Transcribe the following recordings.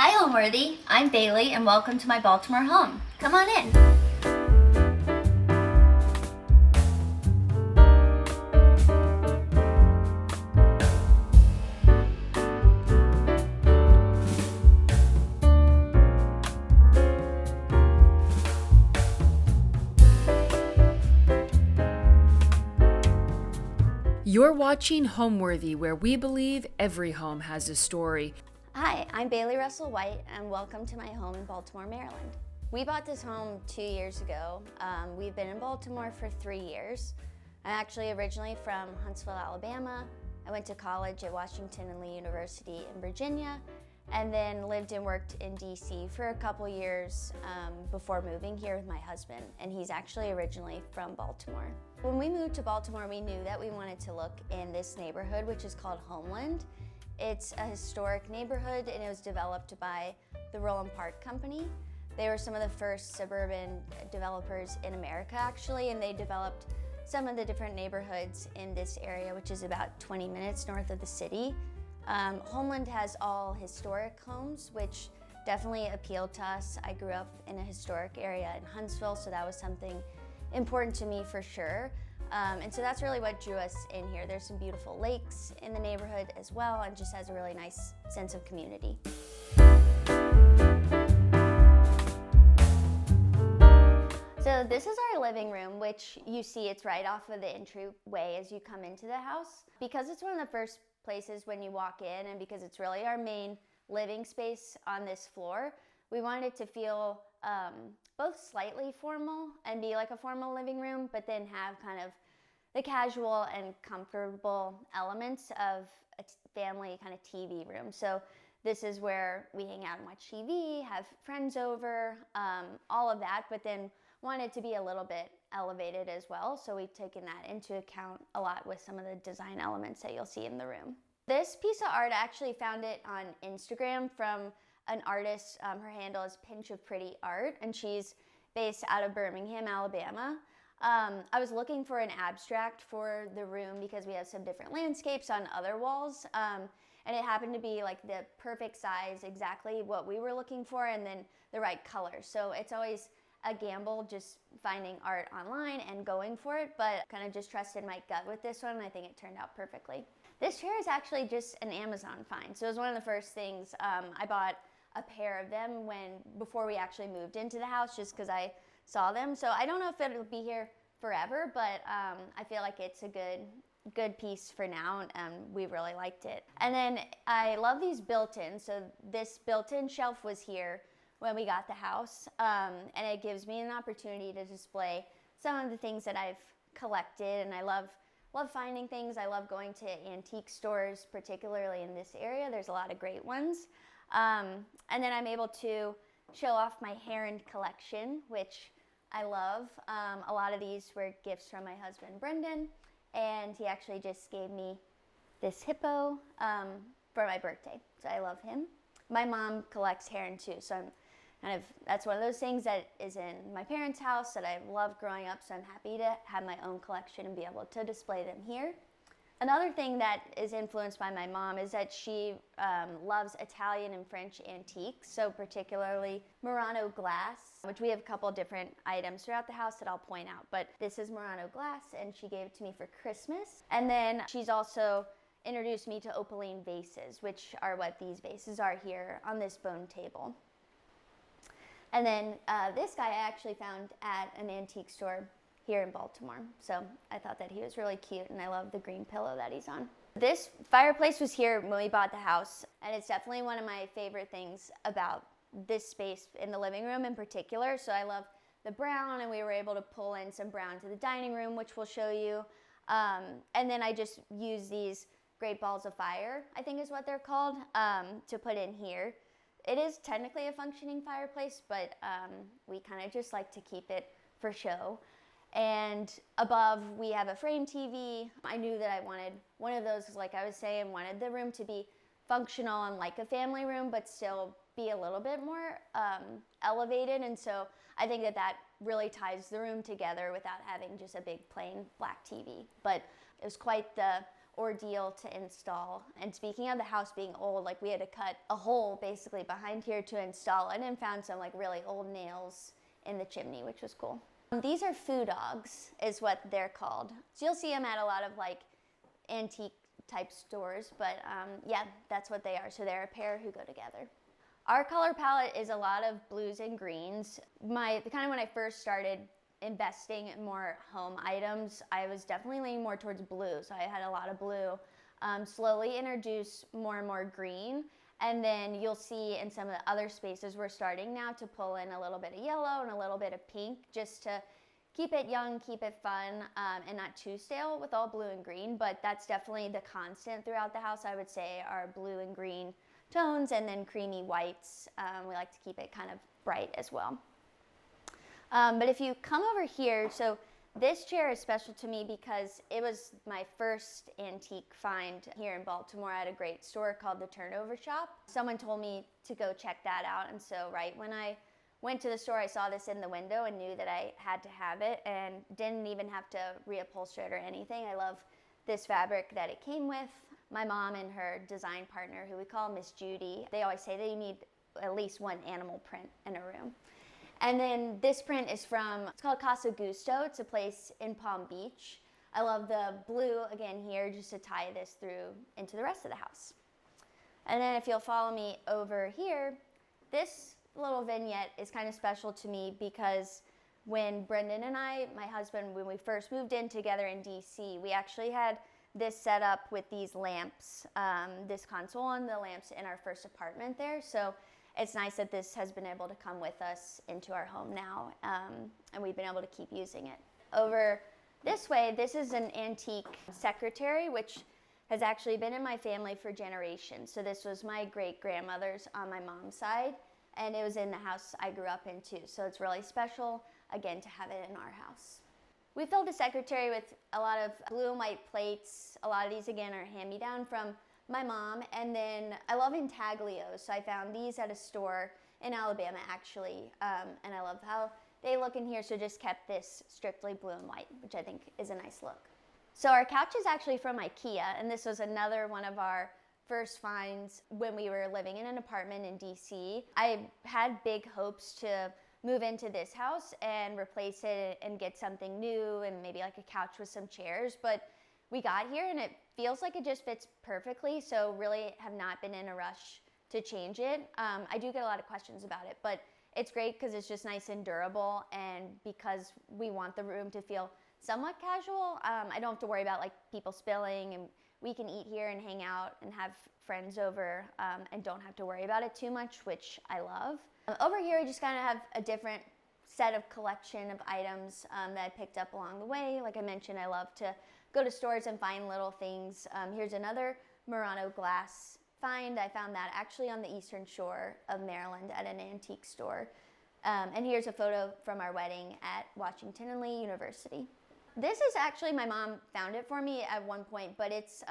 Hi Homeworthy, I'm Bailey and welcome to my Baltimore home. Come on in. You're watching Homeworthy, where we believe every home has a story. Hi, I'm Bailey Russell White and welcome to my home in Baltimore, Maryland. We bought this home 2 years ago. We've been in Baltimore for 3 years. I'm actually originally from Huntsville, Alabama. I went to college at Washington and Lee University in Virginia, and then lived and worked in DC for a couple years before moving here with my husband, and he's actually originally from Baltimore. When we moved to Baltimore, we knew that we wanted to look in this neighborhood, which is called Homeland. It's a historic neighborhood, and it was developed by the Roland Park Company. They were some of the first suburban developers in America, actually, and they developed some of the different neighborhoods in this area, which is about 20 minutes north of the city. Homeland has all historic homes, which definitely appealed to us. I grew up in a historic area in Huntsville, so that was something important to me for sure. And so that's really what drew us in here. There's some beautiful lakes in the neighborhood as well, and just has a really nice sense of community. So this is our living room, which you see it's right off of the entryway as you come into the house. Because it's one of the first places when you walk in, and because it's really our main living space on this floor, we wanted it to feel both slightly formal and be like a formal living room, but then have kind of the casual and comfortable elements of a family kind of TV room. So this is where we hang out and watch TV, have friends over, all of that, but then wanted to be a little bit elevated as well. So we've taken that into account a lot with some of the design elements that you'll see in the room. This piece of art, I actually found it on Instagram from an artist. Her handle is Pinch of Pretty Art, and she's based out of Birmingham, Alabama. I was looking for an abstract for the room because we have some different landscapes on other walls, and it happened to be like the perfect size, exactly what we were looking for, and then the right color. So it's always a gamble just finding art online and going for it, but kind of just trusted my gut with this one, and I think it turned out perfectly. This chair is actually just an Amazon find, so it was one of the first things. I bought a pair of them before we actually moved into the house, just because I saw them. So I don't know if it'll be here forever, but I feel like it's a good piece for now, and we really liked it. And then I love these built-in. So this built-in shelf was here when we got the house, and it gives me an opportunity to display some of the things that I've collected, and I love finding things. I love going to antique stores, particularly in this area. There's a lot of great ones. And then I'm able to show off my heron collection, which I love. A lot of these were gifts from my husband, Brendan, and he actually just gave me this hippo for my birthday, so I love him. My mom collects heron too, so that's one of those things that is in my parents' house that I loved growing up, so I'm happy to have my own collection and be able to display them here. Another thing that is influenced by my mom is that she loves Italian and French antiques, so particularly Murano glass, which we have a couple different items throughout the house that I'll point out, but this is Murano glass, and she gave it to me for Christmas. And then she's also introduced me to opaline vases, which are what these vases are here on this bone table. And then this guy I actually found at an antique store here in Baltimore. So I thought that he was really cute, and I love the green pillow that he's on. This fireplace was here when we bought the house, and it's definitely one of my favorite things about this space in the living room in particular. So I love the brown, and we were able to pull in some brown to the dining room, which we'll show you. And then I just use these great balls of fire, I think is what they're called, to put in here. It is technically a functioning fireplace, but we kind of just like to keep it for show. And above, we have a frame TV. I knew that I wanted one of those, because like I was saying, wanted the room to be functional and like a family room, but still be a little bit more elevated. And so I think that really ties the room together without having just a big plain black TV. But it was quite the ordeal to install. And speaking of the house being old, like we had to cut a hole basically behind here to install it, and found some like really old nails in the chimney, which was cool. These are foo dogs is what they're called. So you'll see them at a lot of like antique type stores, but yeah, that's what they are. So they're a pair who go together. Our color palette is a lot of blues and greens. When I first started investing in more home items, I was definitely leaning more towards blue. So I had a lot of blue. Slowly introduce more and more green. And then you'll see in some of the other spaces we're starting now to pull in a little bit of yellow and a little bit of pink, just to keep it young, keep it fun, and not too stale with all blue and green. But that's definitely the constant throughout the house, I would say, are blue and green tones, and then creamy whites. We like to keep it kind of bright as well. But if you come over here, so this chair is special to me because it was my first antique find here in Baltimore at a great store called the Turnover Shop. Someone told me to go check that out, and so right when I went to the store, I saw this in the window and knew that I had to have it, and didn't even have to reupholster it or anything. I love this fabric that it came with. My mom and her design partner, who we call Miss Judy, they always say that you need at least one animal print in a room. And then this print is it's called Casa Gusto. It's a place in Palm Beach. I love the blue again here, just to tie this through into the rest of the house. And then if you'll follow me over here, this little vignette is kind of special to me because when Brendan and I, my husband, when we first moved in together in DC, we actually had this set up with these lamps, this console and the lamps in our first apartment there. So it's nice that this has been able to come with us into our home now, and we've been able to keep using it. Over this way, this is an antique secretary, which has actually been in my family for generations. So this was my great-grandmother's on my mom's side, and it was in the house I grew up in too. So it's really special, again, to have it in our house. We filled the secretary with a lot of blue and white plates. A lot of these, again, are hand-me-down from my mom, and then I love intaglios, so I found these at a store in Alabama actually, and I love how they look in here, so just kept this strictly blue and white, which I think is a nice look. So our couch is actually from IKEA, and this was another one of our first finds when we were living in an apartment in DC. I had big hopes to move into this house and replace it and get something new and maybe like a couch with some chairs, but we got here and it feels like it just fits perfectly, so really have not been in a rush to change it. I do get a lot of questions about it, but it's great because it's just nice and durable, and because we want the room to feel somewhat casual, I don't have to worry about like people spilling, and we can eat here and hang out and have friends over, and don't have to worry about it too much, which I love. Over here we just kind of have a different set of collection of items that I picked up along the way. Like I mentioned, I love to go to stores and find little things. Here's another Murano glass find. I found that actually on the eastern shore of Maryland at an antique store. And here's a photo from our wedding at Washington and Lee University. This is actually, my mom found it for me at one point, but it's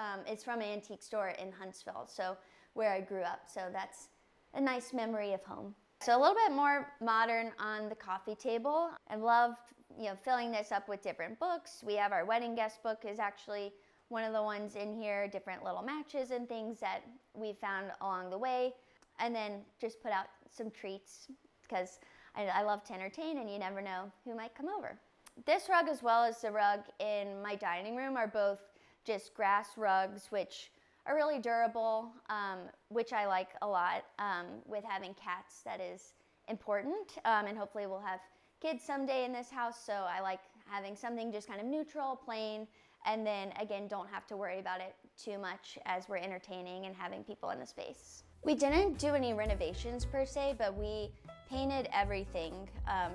from an antique store in Huntsville, so where I grew up. So that's a nice memory of home. So a little bit more modern on the coffee table. I loved, filling this up with different books. We have our wedding guest book is actually one of the ones in here, different little matches and things that we found along the way. And then just put out some treats because I love to entertain, and you never know who might come over. This rug, as well as the rug in my dining room, are both just grass rugs, which are really durable, which I like a lot. With having cats, that is important, and hopefully we'll have kids someday in this house, so I like having something just kind of neutral, plain, and then again, don't have to worry about it too much as we're entertaining and having people in the space. We didn't do any renovations per se, but we painted everything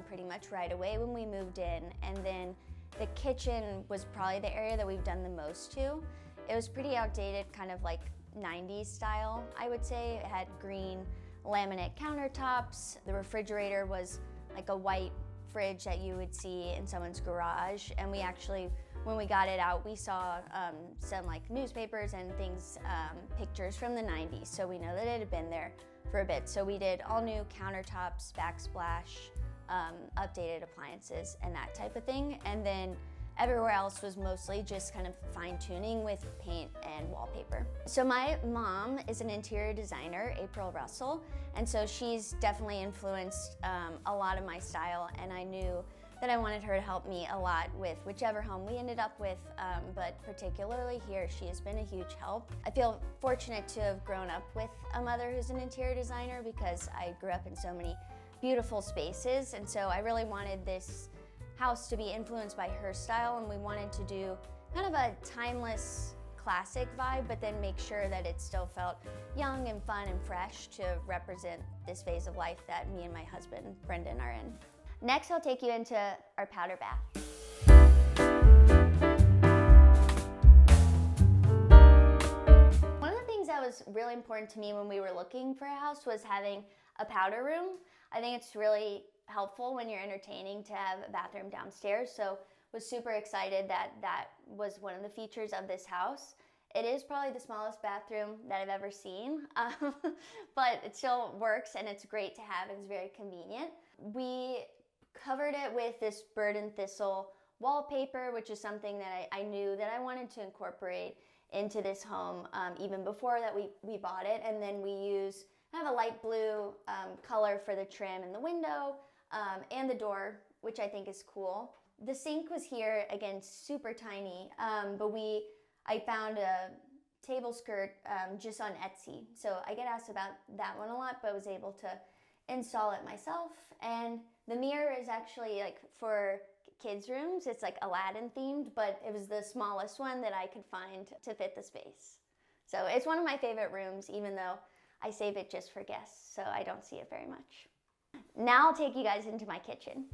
pretty much right away when we moved in, and then the kitchen was probably the area that we've done the most to. It was pretty outdated, kind of like 90s style, I would say. It had green laminate countertops. The refrigerator was like a white fridge that you would see in someone's garage, and we actually, when we got it out, we saw some like newspapers and things, pictures from the 90s, so we know that it had been there for a bit. So we did all new countertops, backsplash, updated appliances, and that type of thing. And then Everywhere else was mostly just kind of fine tuning with paint and wallpaper. So my mom is an interior designer, April Russell, and so she's definitely influenced a lot of my style, and I knew that I wanted her to help me a lot with whichever home we ended up with, but particularly here, she has been a huge help. I feel fortunate to have grown up with a mother who's an interior designer because I grew up in so many beautiful spaces, and so I really wanted this house to be influenced by her style, and we wanted to do kind of a timeless classic vibe, but then make sure that it still felt young and fun and fresh to represent this phase of life that me and my husband Brendan are in. Next, I'll take you into our powder bath. One of the things that was really important to me when we were looking for a house was having a powder room. I think it's really helpful when you're entertaining to have a bathroom downstairs, so was super excited that that was one of the features of this house. It is probably the smallest bathroom that I've ever seen, but it still works and it's great to have and it's very convenient. We covered it with this bird and thistle wallpaper, which is something that I knew that I wanted to incorporate into this home even before that we bought it, and then we use kind of a light blue color for the trim in the window and the door, which I think is cool. The sink was here, again, super tiny, but I found a table skirt just on Etsy. So I get asked about that one a lot, but I was able to install it myself. And the mirror is actually like for kids' rooms. It's like Aladdin themed, but it was the smallest one that I could find to fit the space. So it's one of my favorite rooms, even though I save it just for guests, so I don't see it very much. Now I'll take you guys into my kitchen.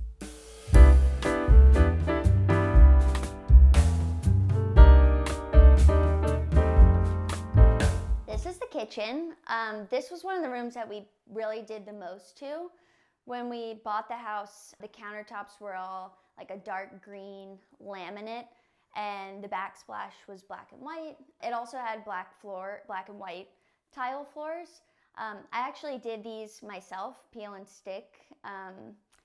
This is the kitchen. This was one of the rooms that we really did the most to. When we bought the house, the countertops were all like a dark green laminate, and the backsplash was black and white. It also had black and white tile floors. I actually did these myself, peel and stick.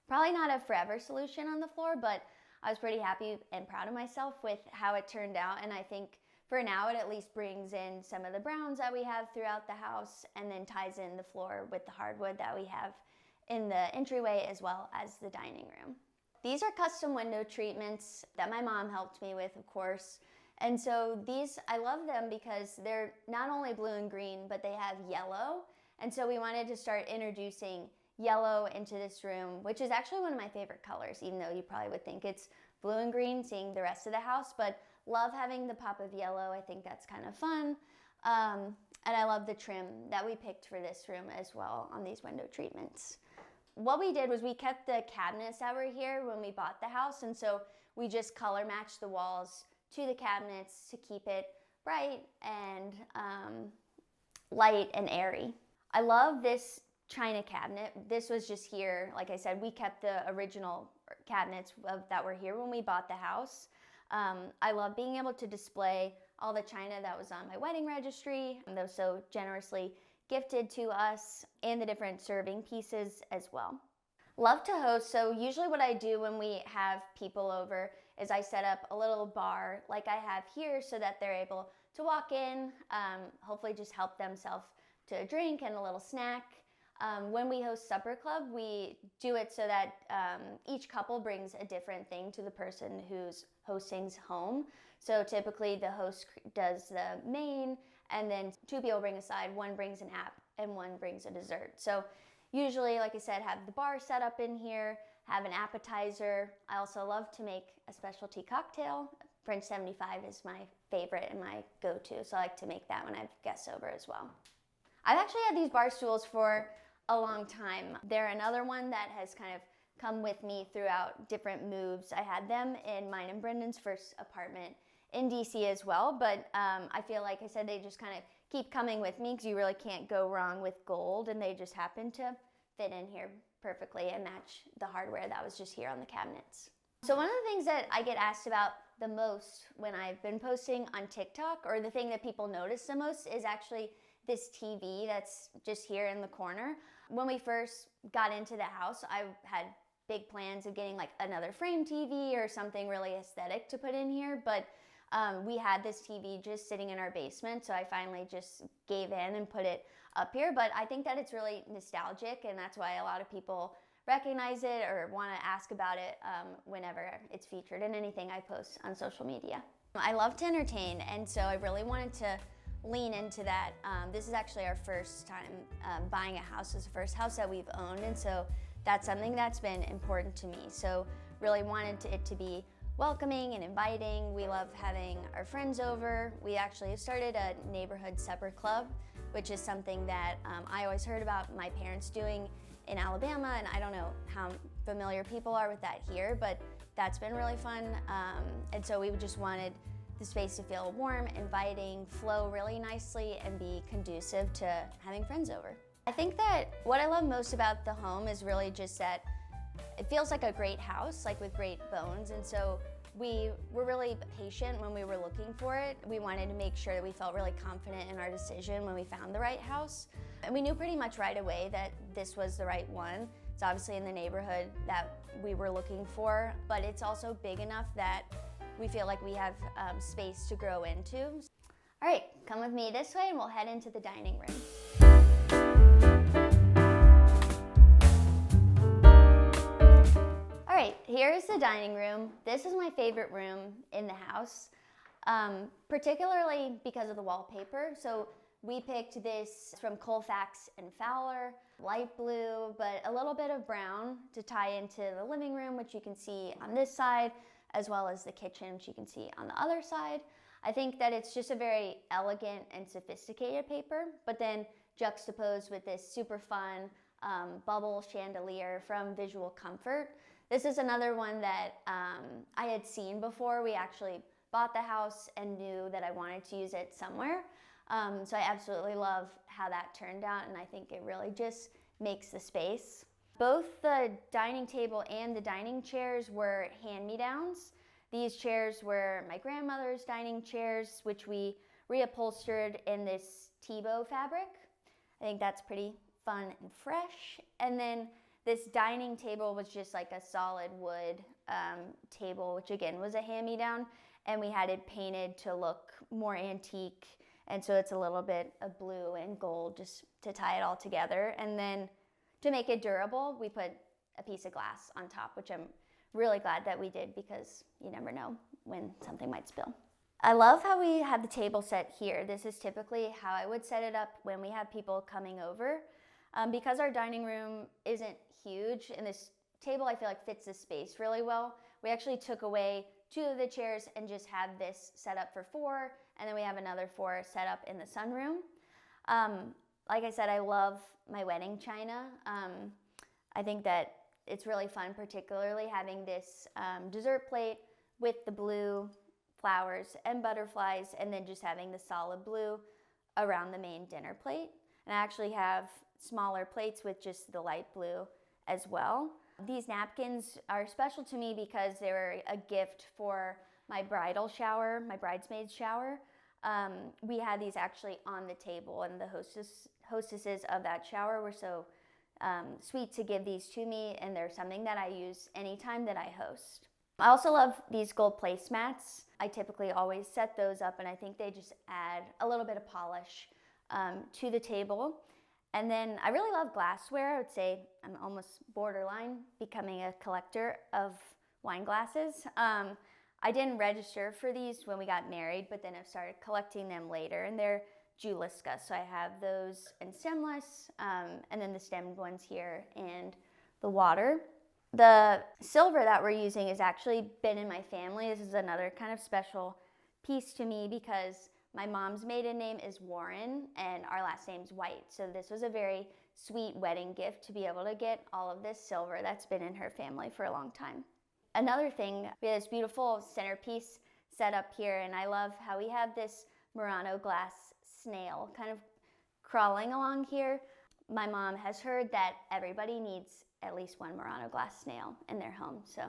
Probably not a forever solution on the floor, but I was pretty happy and proud of myself with how it turned out, and I think for now it at least brings in some of the browns that we have throughout the house and then ties in the floor with the hardwood that we have in the entryway as well as the dining room. These are custom window treatments that my mom helped me with, of course. And so these, I love them because they're not only blue and green, but they have yellow. And so we wanted to start introducing yellow into this room, which is actually one of my favorite colors, even though you probably would think it's blue and green seeing the rest of the house, but love having the pop of yellow. I think that's kind of fun. And I love the trim that we picked for this room as well on these window treatments. What we did was we kept the cabinets that were here when we bought the house, and so we just color matched the walls to the cabinets to keep it bright and light and airy. I love this china cabinet. This was just here. Like I said, we kept the original cabinets that were here when we bought the house. I love being able to display all the china that was on my wedding registry, and that was so generously gifted to us, and the different serving pieces as well. Love to host, so usually what I do when we have people over is I set up a little bar like I have here so that they're able to walk in, hopefully just help themselves to a drink and a little snack. When we host supper club, we do it so that each couple brings a different thing to the person who's hosting's home. So typically the host does the main, and then two people bring a side, one brings an app, and one brings a dessert. So usually, like I said, have the bar set up in here, have an appetizer. I also love to make a specialty cocktail. French 75 is my favorite and my go-to, so I like to make that when I have guests over as well. I've actually had these bar stools for a long time. They're another one that has kind of come with me throughout different moves. I had them in mine and Brendan's first apartment in DC as well, but I feel like I said they just kind of keep coming with me because you really can't go wrong with gold, and they just happen to fit in here perfectly and match the hardware that was just here on the cabinets. So one of the things that I get asked about the most when I've been posting on TikTok, or the thing that people notice the most, is actually this TV that's just here in the corner. When we first got into the house, I had big plans of getting like another frame TV or something really aesthetic to put in here, but we had this TV just sitting in our basement, so I finally just gave in and put it up here. But I think that it's really nostalgic, and that's why a lot of people recognize it or want to ask about it whenever it's featured in anything I post on social media. I love to entertain, and so I really wanted to lean into that. This is actually our first time buying a house. It's the first house that we've owned, and so that's something that's been important to me. So really wanted it to be welcoming and inviting. We love having our friends over. We actually started a neighborhood supper club, which is something that I always heard about my parents doing in Alabama, and I don't know how familiar people are with that here, but that's been really fun. And so we just wanted the space to feel warm, inviting, flow really nicely, and be conducive to having friends over. I think that what I love most about the home is really just that it feels like a great house, like with great bones, and so we were really patient when we were looking for it. We wanted to make sure that we felt really confident in our decision when we found the right house. And we knew pretty much right away that this was the right one. It's obviously in the neighborhood that we were looking for, but it's also big enough that we feel like we have space to grow into. All right, come with me this way and we'll head into the dining room. All right, here's the dining room. This is my favorite room in the house, particularly because of the wallpaper. So we picked this from Colfax and Fowler, light blue, but a little bit of brown to tie into the living room, which you can see on this side, as well as the kitchen, which you can see on the other side. I think that it's just a very elegant and sophisticated paper, but then juxtaposed with this super fun bubble chandelier from Visual Comfort. This is another one that I had seen before. We actually bought the house and knew that I wanted to use it somewhere. So I absolutely love how that turned out, and I think it really just makes the space. Both the dining table and the dining chairs were hand-me-downs. These chairs were my grandmother's dining chairs, which we reupholstered in this Tebow fabric. I think that's pretty fun and fresh. And then this dining table was just like a solid wood table, which again was a hand-me-down, and we had it painted to look more antique, and so it's a little bit of blue and gold just to tie it all together. And then to make it durable, we put a piece of glass on top, which I'm really glad that we did because you never know when something might spill. I love how we have the table set here. This is typically how I would set it up when we have people coming over. Because our dining room isn't huge, and this table I feel like fits the space really well, we actually took away 2 of the chairs and just have this set up for 4, and then we have another 4 set up in the sunroom. Like I said, I love my wedding china. I think that it's really fun, particularly having this dessert plate with the blue flowers and butterflies, and then just having the solid blue around the main dinner plate. And I actually have smaller plates with just the light blue as well. These napkins are special to me because they were a gift for my bridal shower, my bridesmaid's shower. We had these actually on the table, and the hostesses of that shower were so sweet to give these to me, and they're something that I use anytime that I host. I also love these gold placemats. I typically always set those up, and I think they just add a little bit of polish to the table. And then I really love glassware. I would say I'm almost borderline becoming a collector of wine glasses. I didn't register for these when we got married, but then I've started collecting them later, and they're Juliska. So I have those in stemless, and then the stemmed ones here, and the water. The silver that we're using has actually been in my family. This is another kind of special piece to me because my mom's maiden name is Warren, and our last name's White. So this was a very sweet wedding gift to be able to get all of this silver that's been in her family for a long time. Another thing, we have this beautiful centerpiece set up here, and I love how we have this Murano glass snail kind of crawling along here. My mom has heard that everybody needs at least one Murano glass snail in their home, so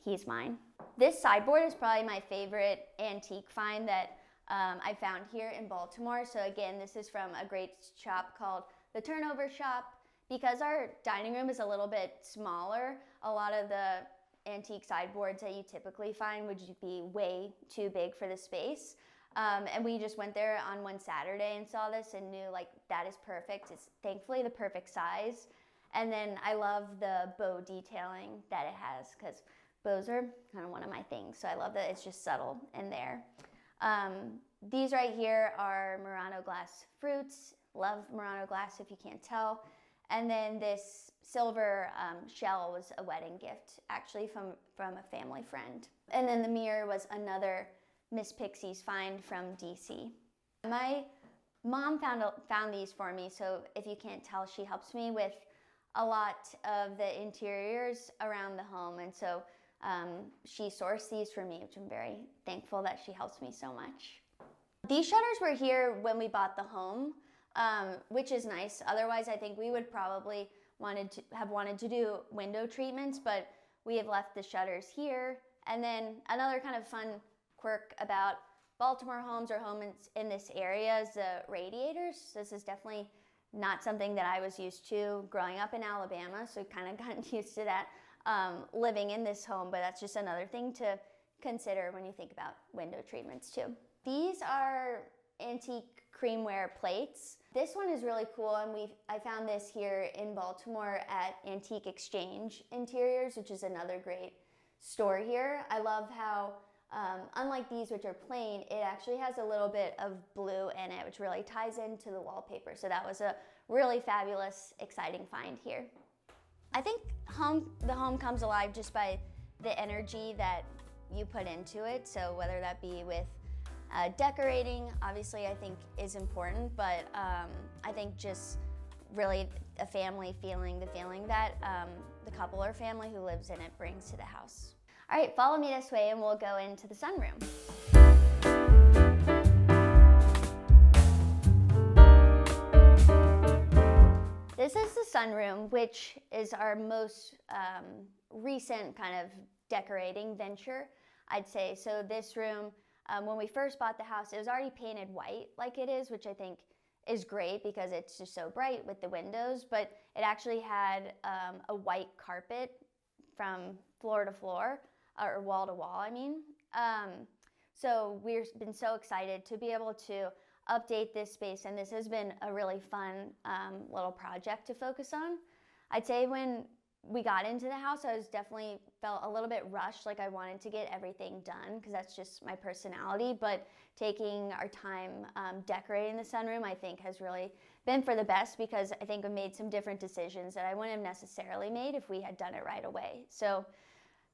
he's mine. This sideboard is probably my favorite antique find that I found here in Baltimore. So again, this is from a great shop called the Turnover Shop. Because our dining room is a little bit smaller, a lot of the antique sideboards that you typically find would just be way too big for the space. And we just went there on one Saturday and saw this and knew like that is perfect. It's thankfully the perfect size. And then I love the bow detailing that it has because bows are kind of one of my things. So I love that it's just subtle in there. These right here are Murano glass fruits. Love Murano glass if you can't tell. And then this silver shell was a wedding gift, actually from a family friend. And then the mirror was another Miss Pixie's find from DC. My mom found these for me, so if you can't tell, she helps me with a lot of the interiors around the home, and so she sourced these for me, which I'm very thankful that she helps me so much. These shutters were here when we bought the home, which is nice. Otherwise, I think we would probably have wanted to do window treatments, but we have left the shutters here. And then another kind of fun quirk about Baltimore homes or homes in this area is the radiators. This is definitely not something that I was used to growing up in Alabama, so kind of gotten used to that living in this home, but that's just another thing to consider when you think about window treatments too. These are antique creamware plates. This one is really cool, and I found this here in Baltimore at Antique Exchange Interiors, which is another great store here. I love how, unlike these which are plain, it actually has a little bit of blue in it, which really ties into the wallpaper. So that was a really fabulous, exciting find here. I think the home comes alive just by the energy that you put into it. So whether that be with decorating, obviously I think is important, but I think just really a family feeling, the feeling that the couple or family who lives in it brings to the house. All right, follow me this way and we'll go into the sunroom. This is the sunroom, which is our most recent kind of decorating venture, I'd say. So this room, when we first bought the house, it was already painted white like it is, which I think is great because it's just so bright with the windows, but it actually had a white carpet from floor to floor, or wall to wall, I mean. So we've been so excited to be able to update this space, and this has been a really fun little project to focus on. I'd say when we got into the house, I was definitely felt a little bit rushed, like I wanted to get everything done because that's just my personality, but taking our time decorating the sunroom, I think has really been for the best because I think we made some different decisions that I wouldn't have necessarily made if we had done it right away. So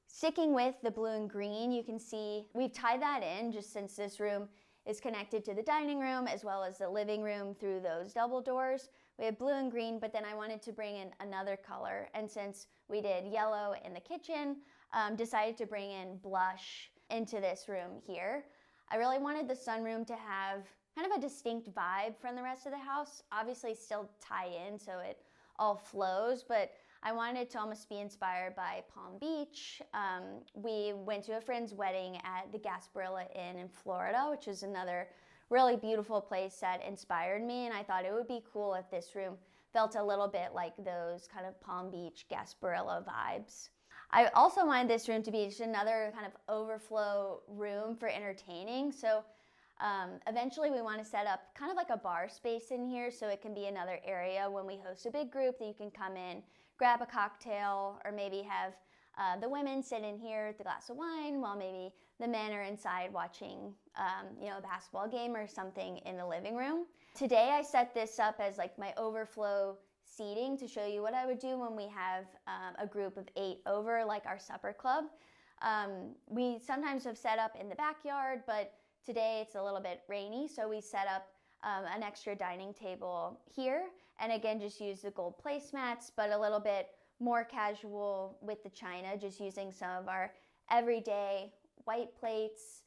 sticking with the blue and green, you can see we've tied that in just since this room is connected to the dining room as well as the living room through those double doors. We have blue and green, but then I wanted to bring in another color. And since we did yellow in the kitchen, decided to bring in blush into this room here. I really wanted the sunroom to have kind of a distinct vibe from the rest of the house. Obviously still tie in so it all flows, but I wanted it to almost be inspired by Palm Beach. We went to a friend's wedding at the Gasparilla Inn in Florida, which is another really beautiful place that inspired me, and I thought it would be cool if this room felt a little bit like those kind of Palm Beach Gasparilla vibes. I also wanted this room to be just another kind of overflow room for entertaining. So eventually we want to set up kind of like a bar space in here so it can be another area when we host a big group that you can come in, grab a cocktail, or maybe have the women sit in here with a glass of wine while maybe the men are inside watching a basketball game or something in the living room. Today I set this up as like my overflow seating to show you what I would do when we have a group of 8 over, like our supper club. We sometimes have set up in the backyard, but today it's a little bit rainy, so we set up an extra dining table here, and again just use the gold placemats, but a little bit more casual with the china, just using some of our everyday white plates,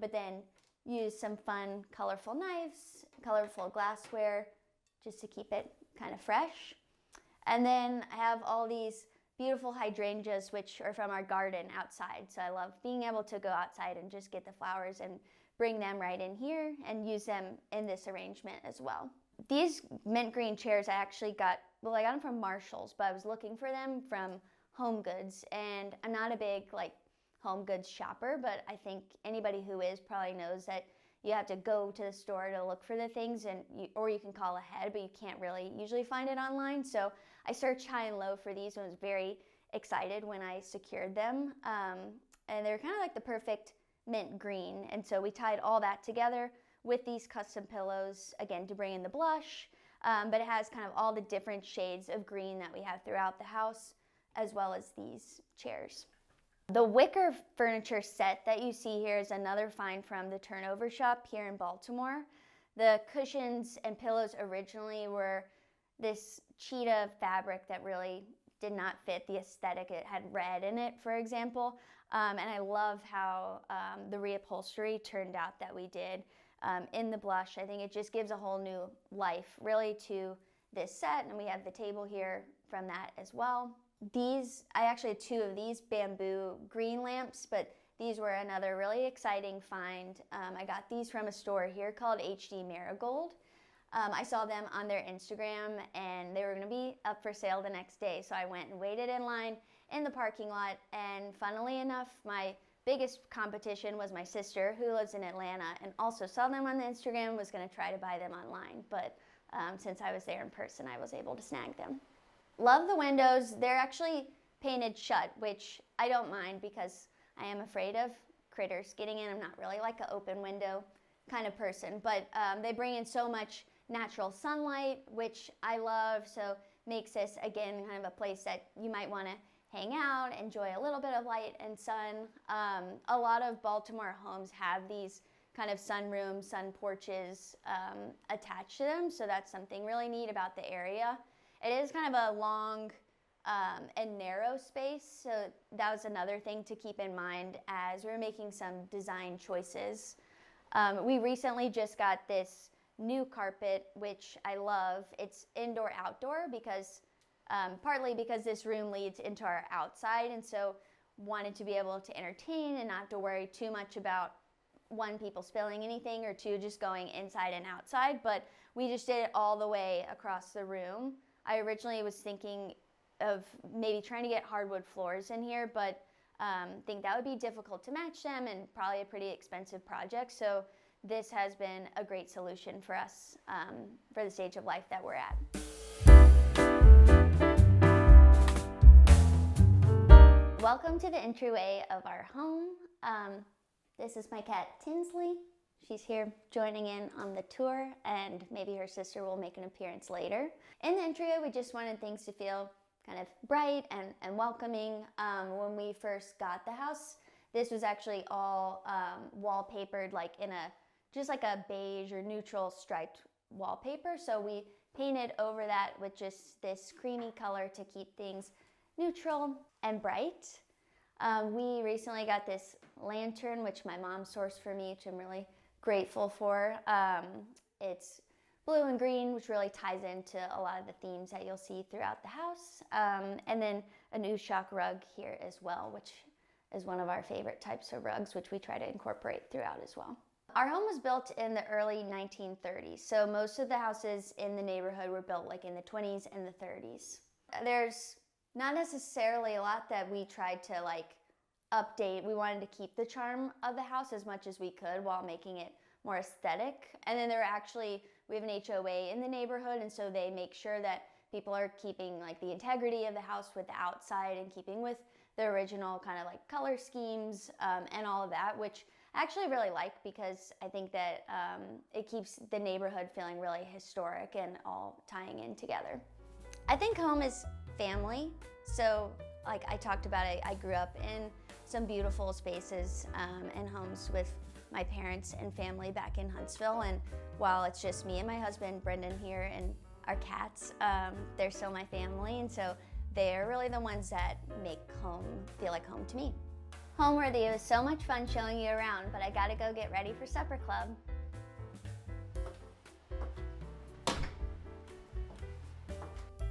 but then use some fun colorful knives, colorful glassware, just to keep it kind of fresh. And then I have all these beautiful hydrangeas, which are from our garden outside. So I love being able to go outside and just get the flowers and bring them right in here and use them in this arrangement as well. These mint green chairs I actually got, well, I got them from Marshall's, but I was looking for them from Home Goods, and I'm not a big like home goods shopper, but I think anybody who is probably knows that you have to go to the store to look for the things, and or you can call ahead, but you can't really usually find it online. So I searched high and low for these and was very excited when I secured them. And they're kind of like the perfect mint green. And so we tied all that together with these custom pillows, again, to bring in the blush, but it has kind of all the different shades of green that we have throughout the house, as well as these chairs. The wicker furniture set that you see here is another find from the Turnover Shop here in Baltimore. The cushions and pillows originally were this cheetah fabric that really did not fit the aesthetic. It had red in it, for example, and I love how the reupholstery turned out that we did in the blush. I think it just gives a whole new life really to this set, and we have the table here from that as well. These, I actually had two of these bamboo green lamps, but these were another really exciting find. I got these from a store here called HD Marigold. I saw them on their Instagram, and they were going to be up for sale the next day, so I went and waited in line in the parking lot, and funnily enough, my biggest competition was my sister, who lives in Atlanta, and also saw them on the Instagram and was going to try to buy them online, but since I was there in person, I was able to snag them. Love the windows. They're actually painted shut, which I don't mind because I am afraid of critters getting in. I'm not really like an open window kind of person, but they bring in so much natural sunlight, which I love, so makes this, again, kind of a place that you might want to hang out, enjoy a little bit of light and sun. A lot of Baltimore homes have these kind of sunrooms, sun porches attached to them, so that's something really neat about the area. It is kind of a long and narrow space, so that was another thing to keep in mind as we're making some design choices. We recently just got this new carpet, which I love. It's indoor-outdoor because partly because this room leads into our outside, and so wanted to be able to entertain and not have to worry too much about one, people spilling anything, or two, just going inside and outside, but we just did it all the way across the room. I originally was thinking of maybe trying to get hardwood floors in here, but think that would be difficult to match them and probably a pretty expensive project, so this has been a great solution for us for the stage of life that we're at. Welcome to the entryway of our home. This is my cat Tinsley. She's here joining in on the tour, and maybe her sister will make an appearance later. In the entryway, we just wanted things to feel kind of bright and welcoming. When we first got the house, this was actually all wallpapered like in just like a beige or neutral striped wallpaper. So we painted over that with just this creamy color to keep things neutral and bright. We recently got this lantern, which my mom sourced for me, which I'm really grateful for. It's blue and green, which really ties into a lot of the themes that you'll see throughout the house. And then a new shock rug here as well, which is one of our favorite types of rugs, which we try to incorporate throughout as well. Our home was built in the early 1930s, so most of the houses in the neighborhood were built like in the 20s and the 30s. There's not necessarily a lot that we tried to like update. We wanted to keep the charm of the house as much as we could while making it more aesthetic. And then we have an HOA in the neighborhood, and so they make sure that people are keeping like the integrity of the house with the outside and keeping with the original kind of like color schemes and all of that, which I actually really like because I think that it keeps the neighborhood feeling really historic and all tying in together. I think home is family. So like I talked about, I grew up in some beautiful spaces and homes with my parents and family back in Huntsville, and while it's just me and my husband Brendan here and our cats, they're still my family, and so they're really the ones that make home feel like home to me. Homeworthy, it was so much fun showing you around, but I gotta go get ready for supper club.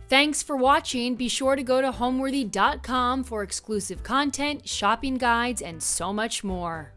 Thanks for watching. Be sure to go to homeworthy.com for exclusive content, shopping guides, and so much more.